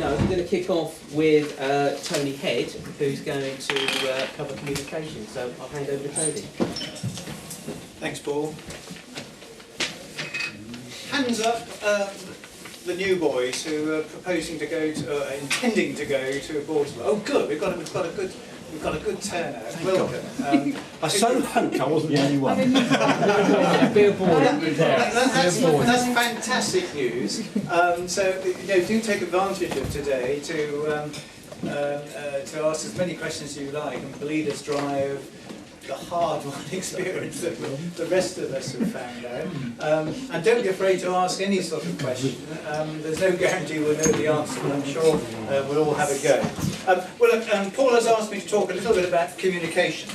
go, we're going to kick off with Tony Head, who's going to cover communication. So I'll hand over to Tony. Thanks, Paul. Hands up, the new boys who are proposing to go to, intending to go to a board. Oh, good. We've got a good turnout. Welcome. I so hoped I wasn't the only one. That's fantastic news. So do take advantage of today to ask as many questions as you like and bleed us dry of the hard-won experience that the rest of us have found out. And don't be afraid to ask any sort of question. There's no guarantee we'll know the answer, but I'm sure we'll all have a go. Paul has asked me to talk a little bit about communication.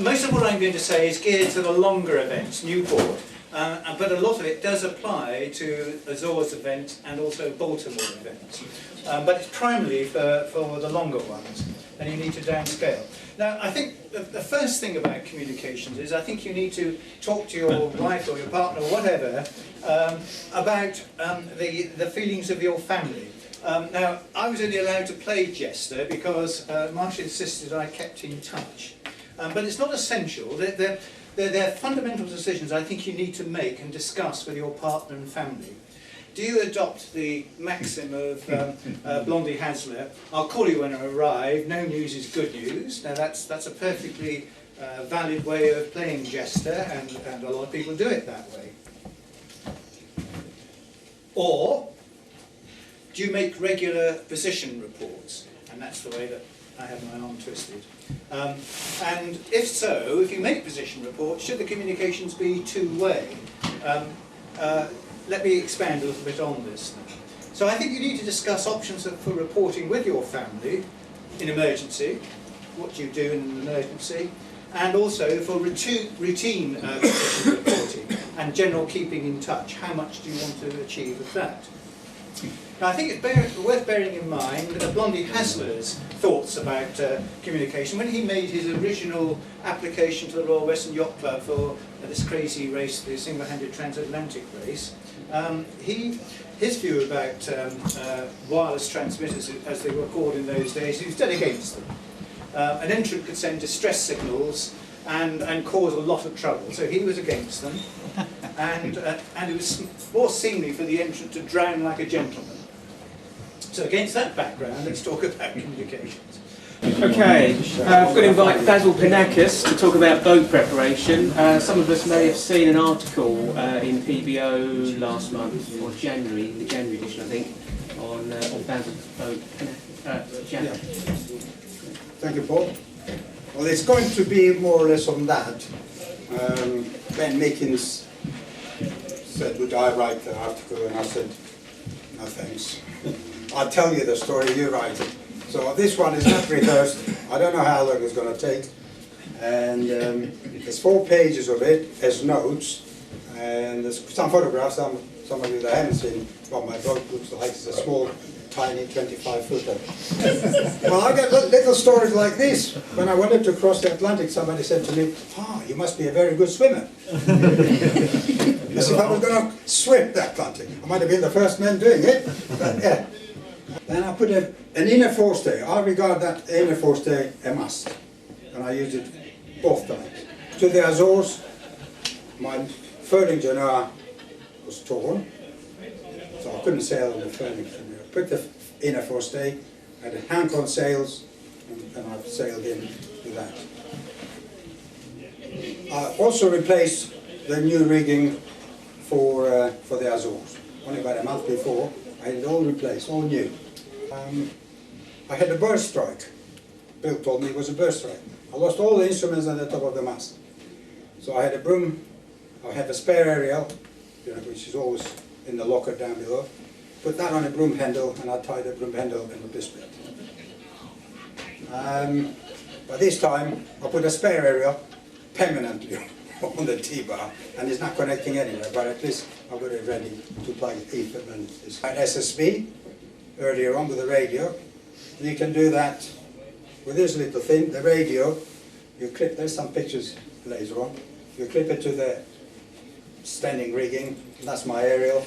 Most of what I'm going to say is geared to the longer events, Newport, but a lot of it does apply to Azores event and also Baltimore events. But it's primarily for the longer ones, and you need to downscale. Now, I think the first thing about communications is I think you need to talk to your wife or your partner or whatever about the feelings of your family. Now, I was only allowed to play Jester because Marcia insisted I kept in touch. But it's not essential. They're fundamental decisions I think you need to make and discuss with your partner and family. Do you adopt the maxim of Blondie Hasler, I'll call you when I arrive, no news is good news? Now that's a perfectly valid way of playing Jester, and a lot of people do it that way. Or do you make regular position reports? And that's the way that I have my arm twisted. And if so, if you make position reports, should the communications be two-way? Let me expand a little bit on this now. So I think you need to discuss options for reporting with your family in emergency, what do you do in an emergency, and also for routine reporting and general keeping in touch. How much do you want to achieve with that? Now I think it's worth bearing in mind Blondie Hasler's thoughts about communication. When he made his original application to the Royal Western Yacht Club for this crazy race, the single-handed transatlantic race, his view about wireless transmitters, as they were called in those days, he was dead against them. An entrant could send distress signals and cause a lot of trouble, so he was against them. And it was more seemly for the entrant to drown like a gentleman. So against that background, let's talk about communications. Okay, I'm going to invite Basil Panakis to talk about boat preparation. Some of us may have seen an article in PBO last month, or January, the January edition I think, on Basil's boat. January. Thank you, Paul. Well, it's going to be more or less on that. Ben Mickens said, would I write the article? And I said, no thanks. I'll tell you the story, you write it. So this one is not rehearsed. I don't know how long it's going to take. And there's 4 pages of it as notes. And there's some photographs, some of you that haven't seen what my boat looks like. It's a small, tiny 25-footer. Well, I get little stories like this. When I wanted to cross the Atlantic, somebody said to me, you must be a very good swimmer. As if I was going to swim the Atlantic. I might have been the first man doing it, but yeah. Then I put an inner forestay. I regard that inner forestay a must. And I used it both times. To the Azores, my furling genoa was torn, so I couldn't sail on the furling genoa. I put the inner forestay, had a hand-on sails, and I sailed in with that. I also replaced the new rigging for the Azores. Only about a month before, I had it all replaced, all new. I had a burst strike. Bill told me it was a burst strike. I lost all the instruments on the top of the mast. So I had a broom, I have a spare aerial, which is always in the locker down below. Put that on a broom handle, and I tied the broom handle in the biscuit. By this time, I put a spare aerial permanently on the T-bar, and it's not connecting anywhere, but at least I've got it ready to plug Ethan and this SSB earlier on with the radio. You can do that with this little thing, the radio. You clip, there's some pictures later on. You clip it to the standing rigging, that's my aerial,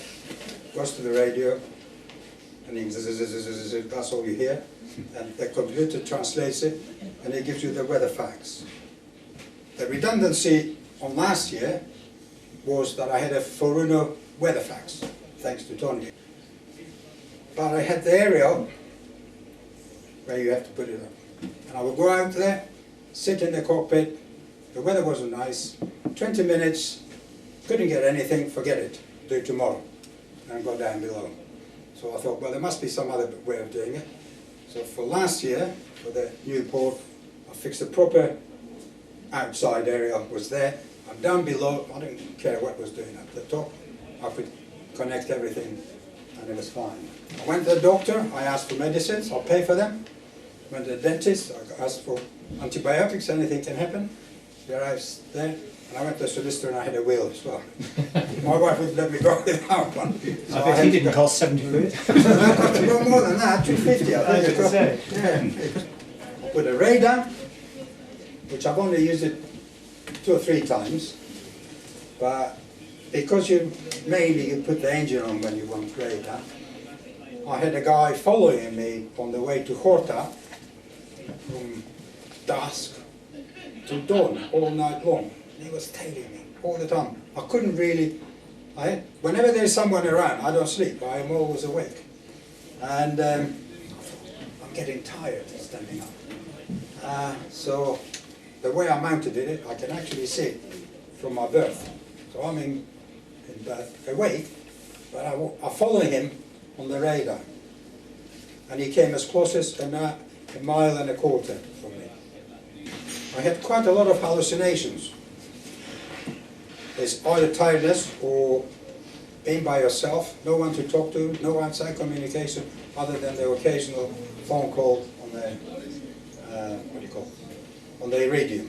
goes to the radio, and that's all you hear. And the computer translates it, and it gives you the weather facts. The redundancy on last year was that I had a Foruno weather facts, thanks to Tony. But I had the aerial where you have to put it up. And I would go out there, sit in the cockpit, the weather wasn't nice, 20 minutes, couldn't get anything, forget it, do it tomorrow, and go down below. So I thought, well, there must be some other way of doing it. So for last year, for the new port, I fixed a proper outside area was there, and down below, I didn't care what was doing at the top, I could connect everything, and it was fine. I went to the doctor, I asked for medicines, I'll pay for them. Went to the dentist, I asked for antibiotics, anything can happen. There I was there, and I went to the solicitor and I had a will as well. My wife wouldn't let me go without one. So I bet he didn't cost 70 quid. So I got to go more than that, 250 I think. Yeah. I put a radar, which I've only used it 2 or 3 times, but because you put the engine on when you want radar, I had a guy following me on the way to Horta from dusk to dawn all night long. He was tailing me all the time. I couldn't really, whenever there's someone around, I don't sleep, I am always awake. And I'm getting tired standing up. So the way I mounted it, I can actually see it from my berth. So I'm in berth, awake, but I follow him on the radar. And he came as close as a mile and a quarter from me. I had quite a lot of hallucinations. There's either tiredness or being by yourself, no one to talk to, no outside communication other than the occasional phone call on the, on the radio.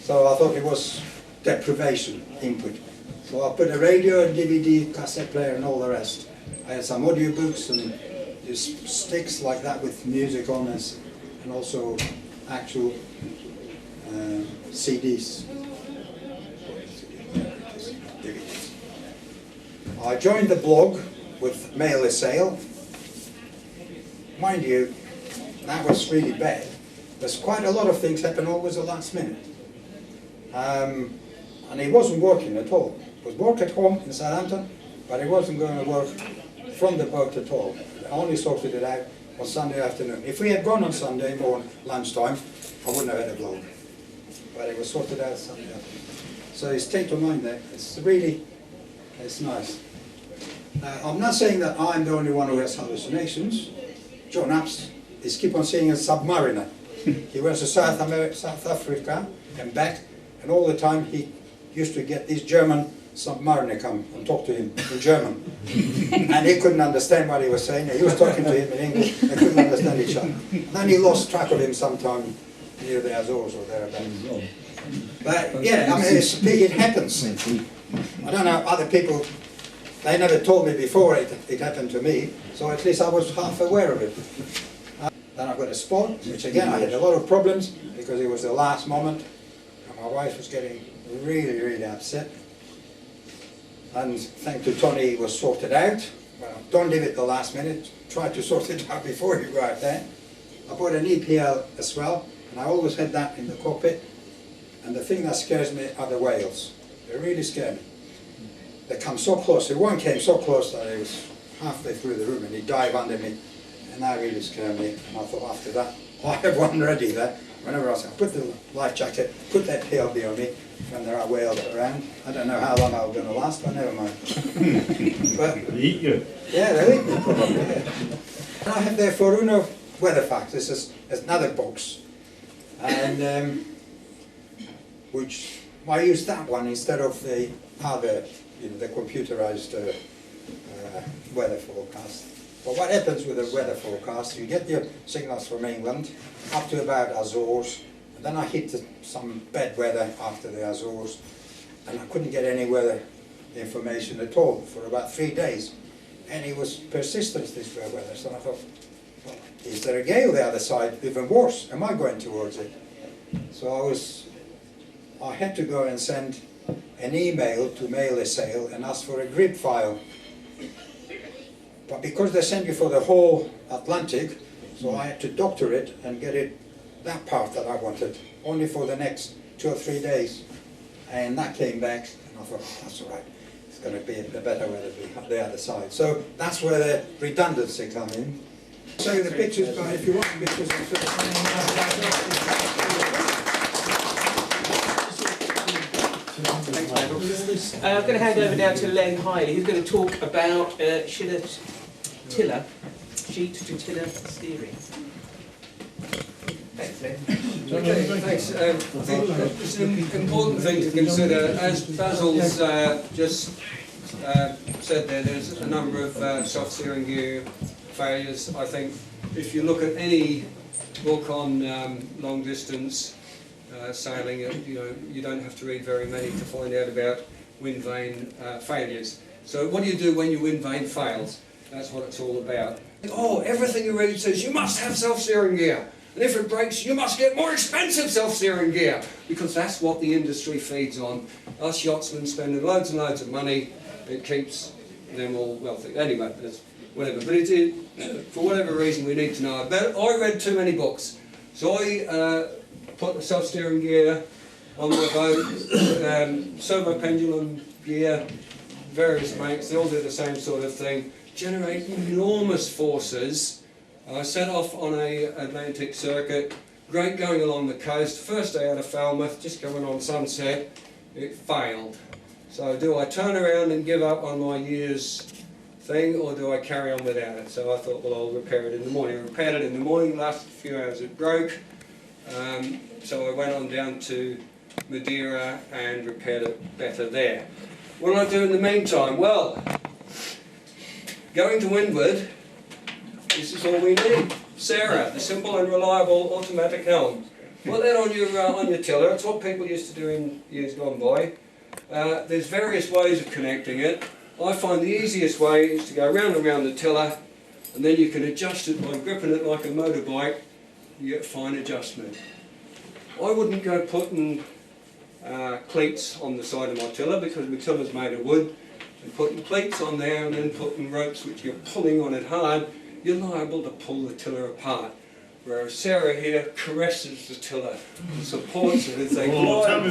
So I thought it was deprivation input. So I put a radio, a DVD, cassette player and all the rest. I had some audiobooks and just sticks like that with music on us, and also actual CDs. DVDs. I joined the blog with mail sale. Mind you, that was really bad. There's quite a lot of things happen always at the last minute. And it wasn't working at all. It was work at home in Southampton, but it wasn't going to work from the boat at all. I only sorted it out on Sunday afternoon. If we had gone on Sunday morning, lunchtime, I wouldn't have had a blog. But it was sorted out Sunday afternoon. So it's take to mind there. It's really, it's nice. I'm not saying that I'm the only one who has hallucinations. John Apps is keep on seeing a submariner. He went to South Africa and back, and all the time he used to get these German submariner come and talk to him in German. And he couldn't understand what he was saying. He was talking to him in English. They couldn't understand each other. And then he lost track of him sometime near the Azores or thereabouts. But yeah, I mean, it happens. I don't know, other people, they never told me before it happened to me, so at least I was half aware of it. Then I got a spot, which again I had a lot of problems because it was the last moment and my wife was getting really, really upset. And thanks to Tony, it was sorted out. Well, don't leave it the last minute, try to sort it out before you go out there. I bought an EPL as well, and I always had that in the cockpit. And the thing that scares me are the whales. They really scare me. They come so close. One came so close that he was halfway through the room and he dived under me. And that really scared me. And I thought after that, I have one ready there. Whenever I say, put the life jacket, put that PLB on me when there are whales around. I don't know how long I'm going to last, but never mind. But, They eat you. yeah, they'll eat me probably, yeah. And I have the Foruno weather facts. This is another box. And which I use that one instead of the other, the computerized weather forecast. But what happens with the weather forecast, you get your signals from England up to about Azores, and then I hit some bad weather after the Azores, and I couldn't get any weather information at all for about 3 days. And it was persistent, this bad weather, so I thought, well, is there a gale the other side, even worse? Am I going towards it? So I had to go and send an email to Mail a Sail and ask for a grid file. But because they send you for the whole Atlantic, so I had to doctor it and get it that part that I wanted, only for the next 2 or 3 days. And that came back, and I thought, oh, that's all right. It's going to be a better way to be the other side. So that's where the redundancy comes in. So the pictures, but if you want the pictures, I'm going to hand over now to Len Hiley, who's going to talk about sheet to tiller steering. Thanks, Len. Okay, thanks. I think it's an important thing to consider. As Basil's just said there's a number of self-steering gear failures. I think if you look at any book on long distance sailing, you don't have to read very many to find out about wind vane failures. So what do you do when your wind vane fails? That's what it's all about. Oh, everything you read says you must have self-steering gear. And if it breaks, you must get more expensive self-steering gear, because that's what the industry feeds on. Us yachtsmen spending loads and loads of money, it keeps them all wealthy. Anyway, that's whatever. But for whatever reason, we need to know about it. I read too many books. So I put the self-steering gear on my boat, servo pendulum gear, various makes, they all do the same sort of thing, generate enormous forces. I set off on an Atlantic circuit, great going along the coast. First day out of Falmouth, just coming on sunset, it failed. So do I turn around and give up on my year's thing, or do I carry on without it? So I thought, well, I'll repair it in the morning. I repaired it in the morning, last few hours it broke. So I went on down to Madeira and repaired it better there. What did I do in the meantime? Well, going to windward, this is all we need. Sarah, the simple and reliable automatic helm. Put that on your tiller. It's what people used to do in years gone by. There's various ways of connecting it. I find the easiest way is to go round and round the tiller, and then you can adjust it by gripping it like a motorbike. You get fine adjustment. I wouldn't go putting cleats on the side of my tiller, because my tiller's made of wood, and putting cleats on there and then putting ropes which you're pulling on it hard, you're liable to pull the tiller apart. Whereas Sarah here caresses the tiller and supports it as they glide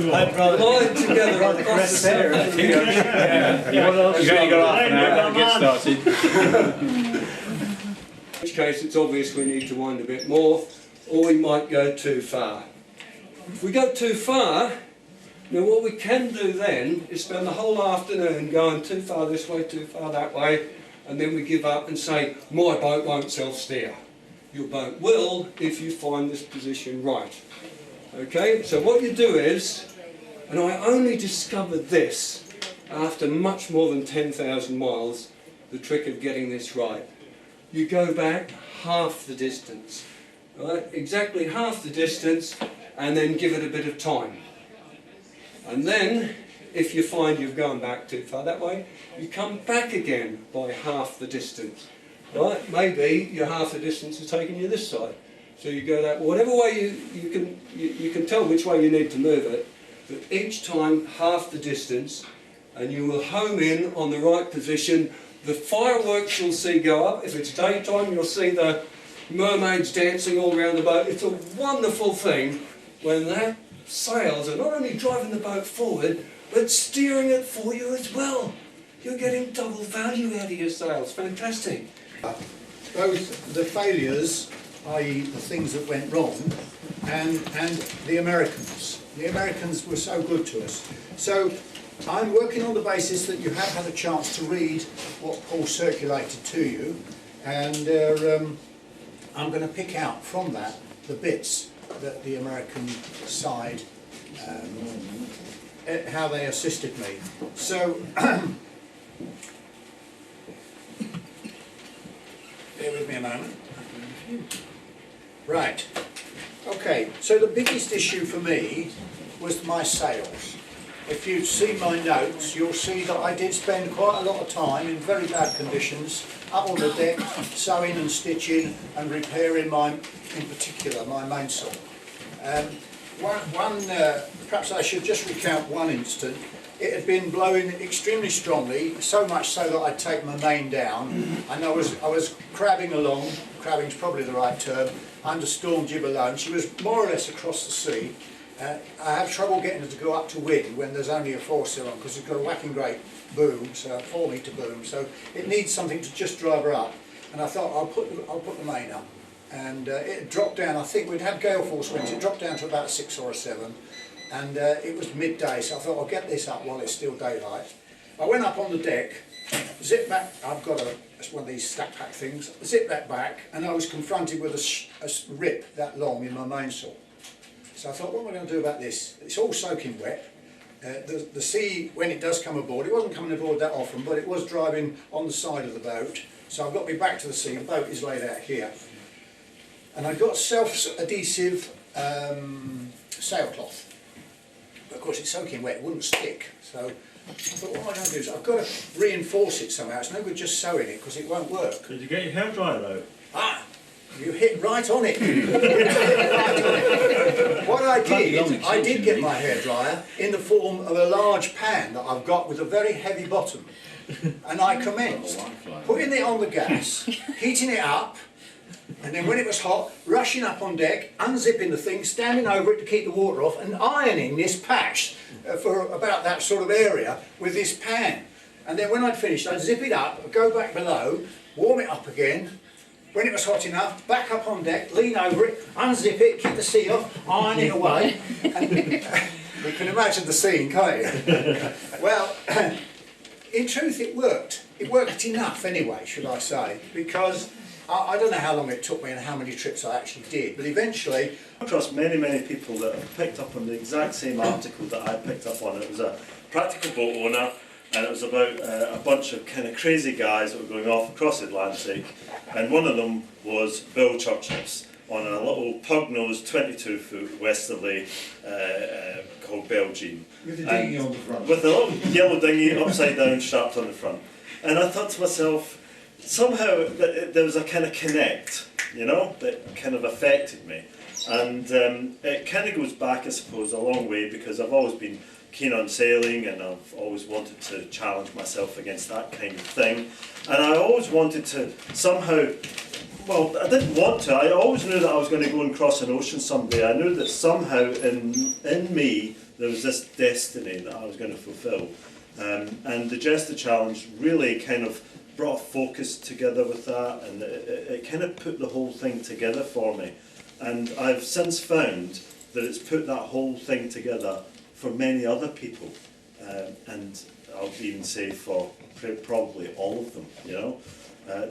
together across the surface of the ocean. You've only got half an hour to get started. In which case it's obvious we need to wind a bit more, or we might go too far. If we go too far, now what we can do then is spend the whole afternoon going too far this way, too far that way, and then we give up and say, my boat won't self-steer. Your boat will if you find this position right. Okay, so what you do is, and I only discovered this after much more than 10,000 miles, the trick of getting this right. You go back half the distance, right? Exactly half the distance, and then give it a bit of time. And then, if you find you've gone back too far that way, you come back again by half the distance. Right? Maybe your half the distance is taking you this side. So you go that, whatever way you can tell which way you need to move it, but each time half the distance, and you will home in on the right position. The fireworks you'll see go up. If it's daytime, you'll see the mermaids dancing all around the boat. It's a wonderful thing when that sails are not only driving the boat forward, but steering it for you as well. You're getting double value out of your sails. Fantastic. Both the failures, i.e. the things that went wrong, and the Americans. The Americans were so good to us. So I'm working on the basis that you have had a chance to read what Paul circulated to you, and I'm going to pick out from that the bits that the American side, how they assisted me. So, bear with me a moment. Right. Okay, so the biggest issue for me was my sails. If you see my notes, you'll see that I did spend quite a lot of time in very bad conditions up on the deck, sewing and stitching and repairing in particular, my mainsail. Perhaps I should just recount one instance. it had been blowing extremely strongly, so much so that I'd taken my main down, and I was crabbing along, crabbing's probably the right term, under storm jib alone. She was more or less across the sea. I have trouble getting her to go up to wind when there's only a foresail on, because it's got a whacking great boom, so a 4-metre boom, so it needs something to just drive her up. And I thought I'll put the main up, and it dropped down. I think we'd had gale force winds. It dropped down to about a 6 or a 7, and it was midday, so I thought I'll get this up while it's still daylight. I went up on the deck, zipped back. I've got one of these stack pack things. Zipped that back, and I was confronted with a rip that long in my mainsail. So I thought, what am I going to do about this? It's all soaking wet. The sea, when it does come aboard, it wasn't coming aboard that often, but it was driving on the side of the boat. So I've got to be back to the sea. The boat is laid out here. And I've got self-adhesive sailcloth. But of course it's soaking wet, it wouldn't stick. So I thought, what am I going to do? So I've got to reinforce it somehow. It's no good just sewing it, because it won't work. Did you get your hairdryer out? Ah! You hit right on it. What I did get my hairdryer in the form of a large pan that I've got with a very heavy bottom. And I commenced putting it on the gas, heating it up, and then when it was hot, rushing up on deck, unzipping the thing, standing over it to keep the water off, and ironing this patch for about that sort of area with this pan. And then when I'd finished, I'd zip it up, I'd go back below, warm it up again. When it was hot enough, back up on deck, lean over it, unzip it, keep the sea off, iron it away. And you can imagine the scene, can't you? Well, in truth it worked. It worked enough anyway, should I say, because I don't know how long it took me and how many trips I actually did, but eventually... I trust many people that have picked up on the exact same article that I picked up on. It was a practical boat owner, and it was about a bunch of kind of crazy guys that were going off across the Atlantic, and one of them was Bill Churchill on a little pug-nosed 22-foot westerly called Belgian. With a dinghy on the front. With a little yellow dinghy upside down strapped on the front. And I thought to myself, somehow there was a kind of connect, you know, that kind of affected me. And it kind of goes back, I suppose, a long way, because I've always been keen on sailing, and I've always wanted to challenge myself against that kind of thing. And I always wanted to somehow, well, I didn't want to, I always knew that I was going to go and cross an ocean someday. I knew that somehow in me there was this destiny that I was going to fulfill. And the Jester Challenge really kind of brought a focus together with that, and it kind of put the whole thing together for me. And I've since found that it's put that whole thing together for many other people, and I'll even say for probably all of them, you know.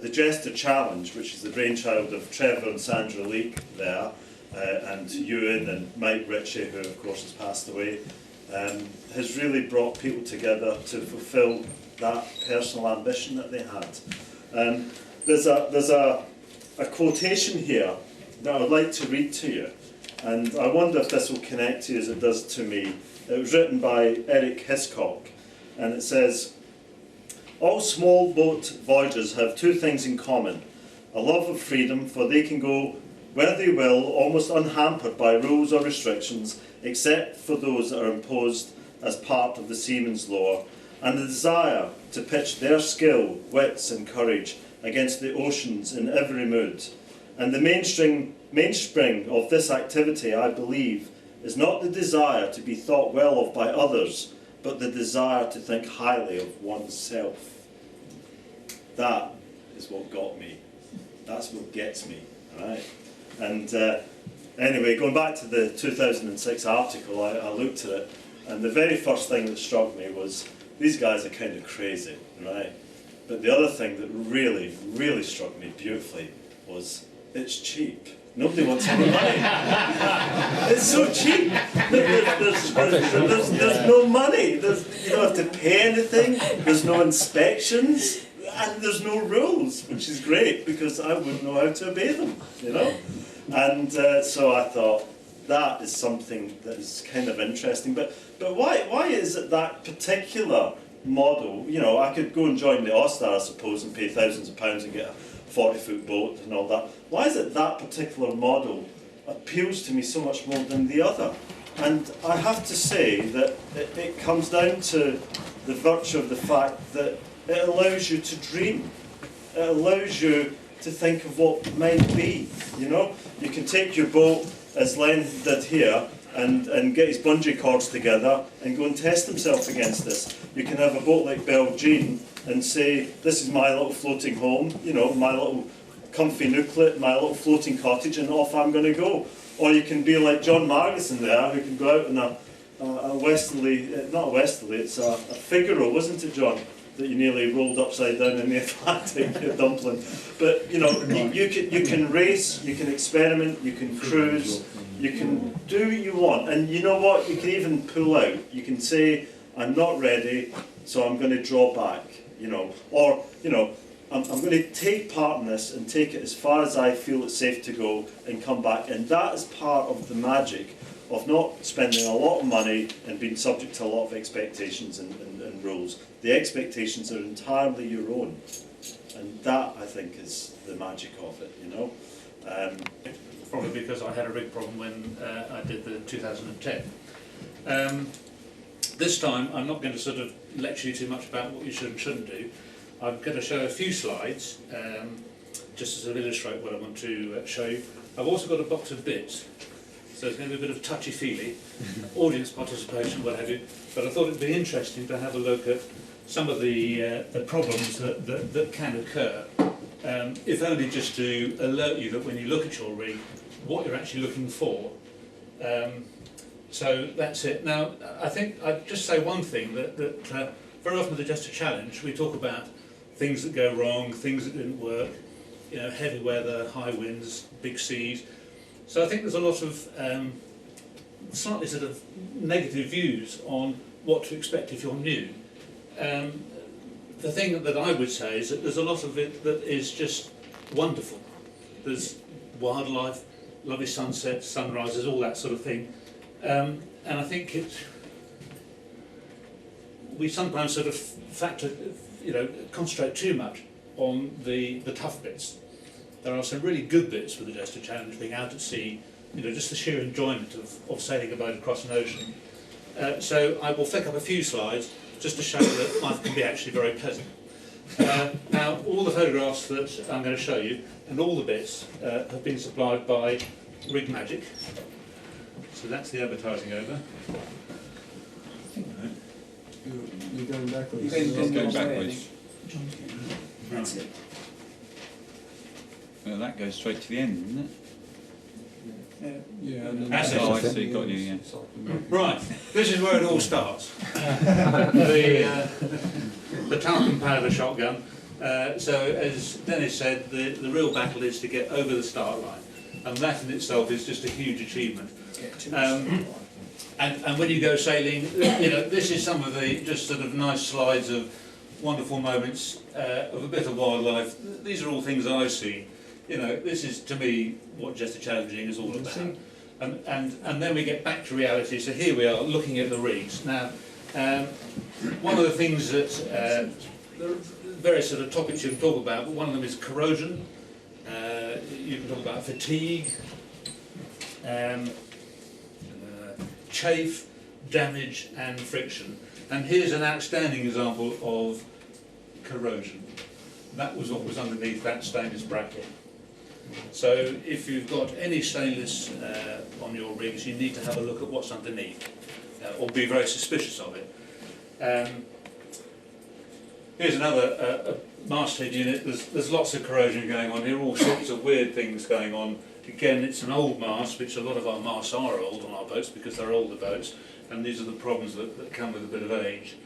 The Jester Challenge, which is the brainchild of Trevor and Sandra Lee there, and Ewan and Mike Ritchie, who of course has passed away, has really brought people together to fulfil that personal ambition that they had. There's a quotation here that I would like to read to you, and I wonder if this will connect to you as it does to me. It was written by Eric Hiscock, and it says, "All small boat voyagers have two things in common: a love of freedom, for they can go where they will, almost unhampered by rules or restrictions, except for those that are imposed as part of the seaman's lore, and the desire to pitch their skill, wits and courage against the oceans in every mood. And the mainspring of this activity, I believe, is not the desire to be thought well of by others, but the desire to think highly of oneself." That is what got me. That's what gets me, right? And anyway, going back to the 2006 article, I looked at it, and the very first thing that struck me was, these guys are kind of crazy, right? But the other thing that really, really struck me beautifully was, it's cheap. Nobody wants any money. It's so cheap. There's no money. You don't have to pay anything. There's no inspections. And there's no rules, which is great, because I wouldn't know how to obey them, you know? And so I thought, that is something that is kind of interesting. But why is it that particular model? You know, I could go and join the Ostar, I suppose, and pay thousands of pounds and get a 40-foot boat and all that. Why is it that particular model appeals to me so much more than the other? And I have to say that it comes down to the virtue of the fact that it allows you to dream. It allows you to think of what might be, you know. You can take your boat, as Len did here, and get his bungee cords together and go and test himself against this. You can have a boat like Belgian and say, this is my little floating home, you know, my little comfy nooklet, my little floating cottage, and off I'm going to go. Or you can be like John Margison there, who can go out in a westerly, not a westerly, it's a Figaro, wasn't it, John? That you nearly rolled upside down in the Atlantic, your dumpling. But you know, you can race, you can experiment, you can cruise, you can do what you want, and you know what? You can even pull out. You can say, "I'm not ready, so I'm going to draw back." You know, or you know, I'm going to take part in this and take it as far as I feel it's safe to go, and come back. And that is part of the magic of not spending a lot of money and being subject to a lot of expectations and rules. The expectations are entirely your own, and that, I think, is the magic of it, you know. Probably because I had a rig problem when I did the 2010. This time I'm not going to sort of lecture you too much about what you should and shouldn't do. I'm going to show a few slides just to sort of illustrate what I want to show you. I've also got a box of bits, so it's going to be a bit of touchy-feely, audience participation, what have you, but I thought it'd be interesting to have a look at some of the problems that can occur, if only just to alert you that when you look at your rig, what you're actually looking for. So that's it. Now, I think I'd just say one thing, that very often with the Jester Challenge, we talk about things that go wrong, things that didn't work, you know, heavy weather, high winds, big seas. So I think there's a lot of slightly sort of negative views on what to expect if you're new. The thing that I would say is that there's a lot of it that is just wonderful. There's wildlife, lovely sunsets, sunrises, all that sort of thing. And I think we sometimes sort of concentrate too much on the tough bits. There are some really good bits with the Jester Challenge, being out at sea, you know, just the sheer enjoyment of sailing a boat across an ocean. So I will flick up a few slides just to show that life can be actually very pleasant. Now, all the photographs that I'm going to show you, and all the bits, have been supplied by Rig Magic. So that's the advertising over. You're going backwards. Let's go backwards. That's it. Well, that goes straight to the end, doesn't it? Yeah. That's it. Oh, I see, got you, yeah. Right, this is where it all starts. The talcum powder shotgun. So as Dennis said, the real battle is to get over the start line, and that in itself is just a huge achievement. And when you go sailing, you know, this is some of the just sort of nice slides of wonderful moments of a bit of wildlife. These are all things I see. You know, this is to me what Jester Challenging is all about. And then we get back to reality. So here we are looking at the rigs. Now, one of the things that there are various sort of topics you can talk about, but one of them is corrosion. You can talk about fatigue, chafe, damage and friction. And here's an outstanding example of corrosion. That was what was underneath that stainless bracket. So if you've got any stainless on your rigs, you need to have a look at what's underneath, or be very suspicious of it. Here's another masthead unit. There's lots of corrosion going on here, all sorts of weird things going on. Again, it's an old mast, which a lot of our masts are old on our boats because they're older boats, and these are the problems that come with a bit of age.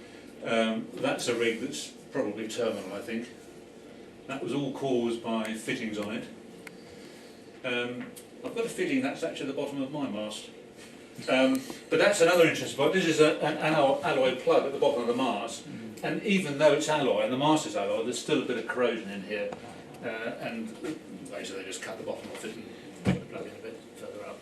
That's a rig that's probably terminal, I think. That was all caused by fittings on it. I've got a feeling that's actually the bottom of my mast. But that's another interesting point. This is an alloy plug at the bottom of the mast, and even though it's alloy and the mast is alloy, there's still a bit of corrosion in here. And basically they just cut the bottom off it and put the plug in a bit further up.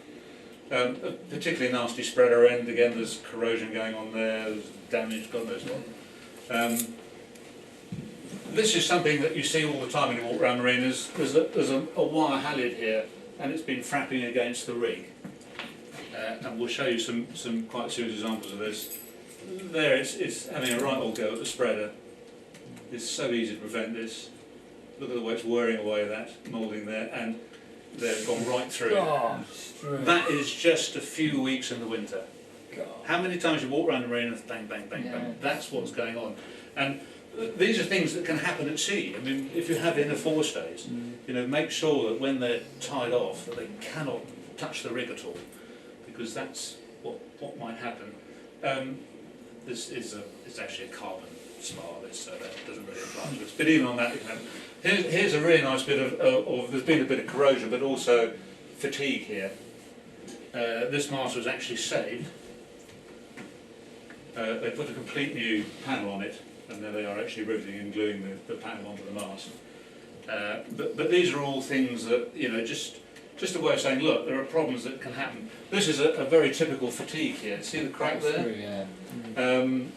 A particularly nasty spreader end, again there's corrosion going on there, there's damage, God knows what. This is something that you see all the time when you walk around marinas. There's a wire halyard here, and it's been frapping against the rig. and we'll show you some quite serious examples of this. There it's having a right old go at the spreader. It's so easy to prevent this. Look at the way it's wearing away that moulding there, and they've gone right through. That is just a few weeks in the winter. How many times you walk around the marina and bang, bang, bang, bang. That's what's going on. And these are things that can happen at sea. I mean, if you have inner forestays, you know, make sure that when they're tied off, that they cannot touch the rig at all, because that's what might happen. This is it's actually a carbon spar, this, so that doesn't really apply to us. But even on that, you know, here's a really nice bit of there's been a bit of corrosion, but also fatigue here. This mast was actually saved. They put a complete new panel on it, and there they are actually riveting and gluing the panel onto the mast. But these are all things that, you know, just a way of saying, look, there are problems that can happen. This is a very typical fatigue here. See the crack there?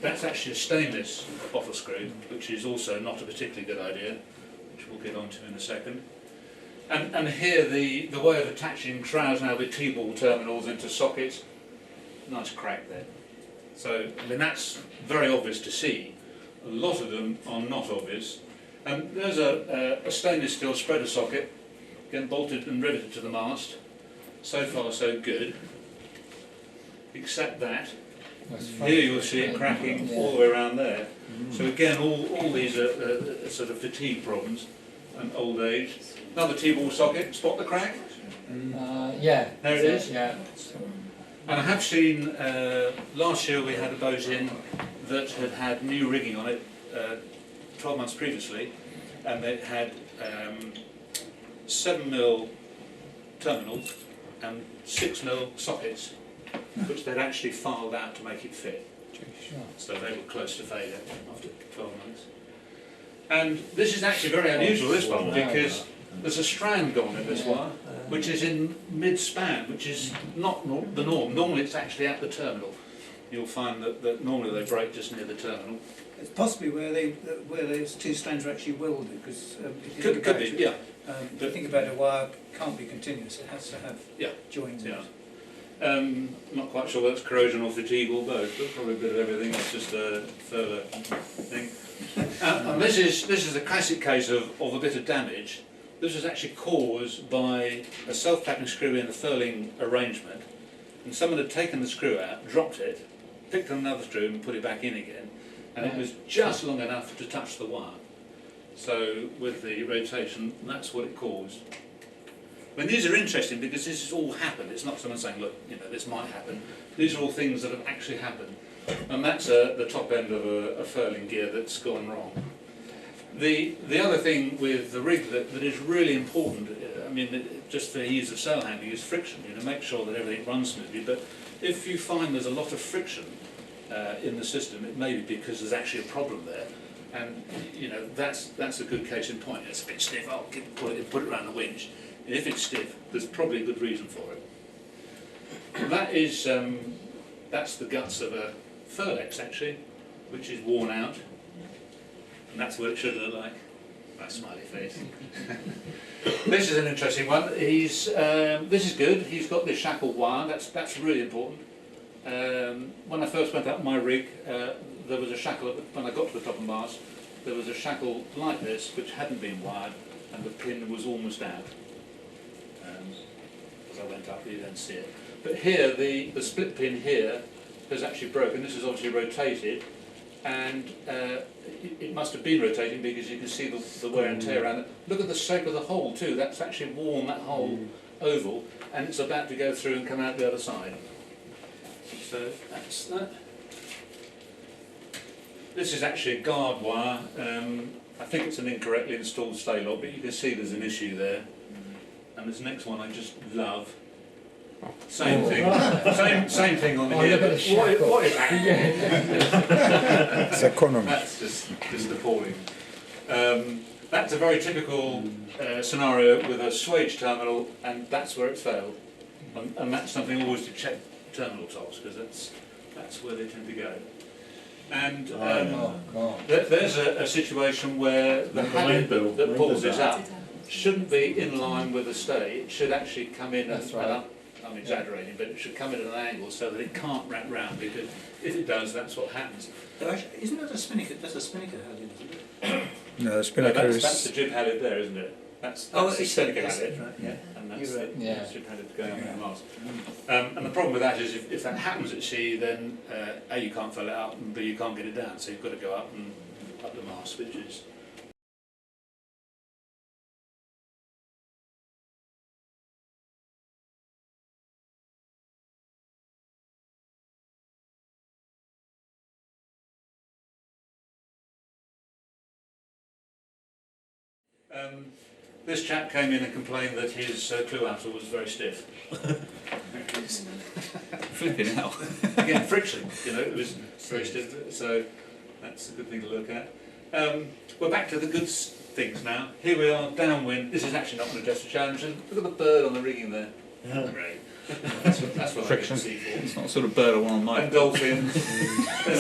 That's actually a stainless bottle screw, which is also not a particularly good idea, which we'll get onto in a second. And here the way of attaching shrouds now with T-ball terminals into sockets, nice crack there. So, I mean, that's very obvious to see. A lot of them are not obvious. And there's a stainless steel spreader socket, again bolted and riveted to the mast. So far so good, except that here you'll see it cracking all the way around there. So again, all these are sort of fatigue problems and old age. Another T-ball socket, spot the crack? Yeah. There it is. Yeah. And I have seen, last year we had a boat in that had new rigging on it 12 months previously, and it had 7mm terminals and 6mm sockets, which they'd actually filed out to make it fit. So they were close to failure after 12 months. And this is actually very unusual, this one, because there's a strand gone in this wire, which is in mid-span, which is not the norm. Normally it's actually at the terminal. You'll find that normally they break just near the terminal. It's possibly where those two strands are actually welded, because if you Could be, yeah. if you think about it, a wire can't be continuous, it has to have joins in it. Not quite sure whether it's corrosion or fatigue or both, but probably a bit of everything. That's just a further thing. And this is a classic case of a bit of damage. This was actually caused by a self-tapping screw in the furling arrangement, and someone had taken the screw out, dropped it, picked another screw and put it back in again, and it was just long enough to touch the wire. So with the rotation, that's what it caused. I mean, these are interesting because this has all happened. It's not someone saying, look, you know, this might happen. These are all things that have actually happened. And that's the top end of a furling gear that's gone wrong. The other thing with the rig that is really important, I mean, just for ease of sail handling, is friction. You know, make sure that everything runs smoothly. But if you find there's a lot of friction in the system, it may be because there's actually a problem there. And you know, that's a good case in point. It's a bit stiff. I'll put it around the winch. And if it's stiff, there's probably a good reason for it. That is that's the guts of a Furlex actually, which is worn out. And that's what it should look like. Nice smiley face. This is an interesting one. This is good. He's got this shackled wire. That's really important. When I first went up my rig, there was a shackle when I got to the top of the mast. There was a shackle like this which hadn't been wired, and the pin was almost out. As I went up, you don't see it. But here, the split pin here has actually broken. This is obviously rotated, and it must have been rotating because you can see the wear and tear around it. Look at the shape of the hole too. That's actually worn, that whole oval, and it's about to go through and come out the other side. So that's that. This is actually a guard wire. I think it's an incorrectly installed stay lock, but you can see there's an issue there. And this next one I just love. Same thing. Same thing on here. But what is that? It's economy. That's just appalling. That's a very typical scenario with a swage terminal, and that's where it failed. And that's something always to check terminal tops, because that's where they tend to go. And there's a situation where the habit that pulls this up shouldn't be in line with the stay. It should actually come in and up I'm exaggerating, but it should come in at an angle so that it can't wrap round, because if it does, that's what happens. Isn't that a spinnaker? That's a spinnaker halyard, isn't it? No, the No, spinnaker that's the is... jib halyard there, isn't it? That's Oh, the it's spinnaker yes, halyard, right, yeah, and that's You're right. the Yeah. jib halyard going on the mast. And the problem with that is if that happens at sea, then A, you can't fill it out, and B, you can't get it down, so you've got to go up and up the mast, which is... This chap came in and complained that his clue axle was very stiff. Flipping hell. Again, friction, you know, it was very stiff, so that's a good thing to look at. We're back to the good things now. Here we are, downwind. This is actually not an Jester challenge. Look at the bird on the rigging there. Great. That's what Friction. I get to see for. It's not the sort of bird I want on my And dolphins, and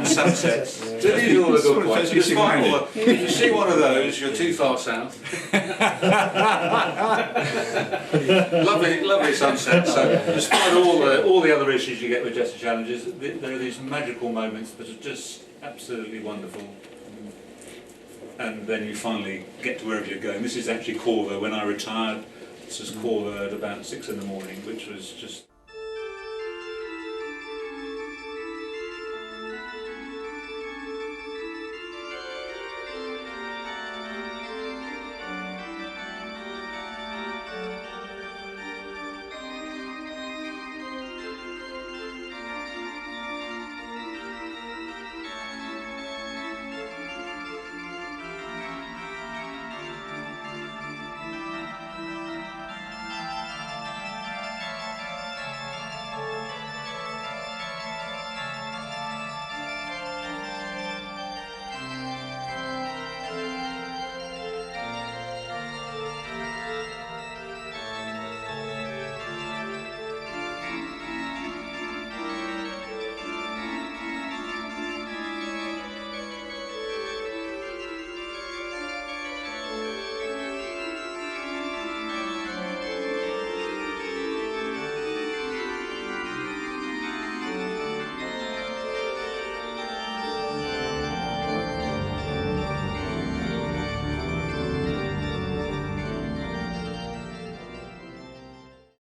sunsets. So these are all the good points. So despite all the, if you see one of those, you're too far south. lovely sunset. So despite all the other issues you get with Jester challenges, there are these magical moments that are just absolutely wonderful. And then you finally get to wherever you're going. This is actually Corvo. When I retired, this was Corvo at about 6 in the morning, which was just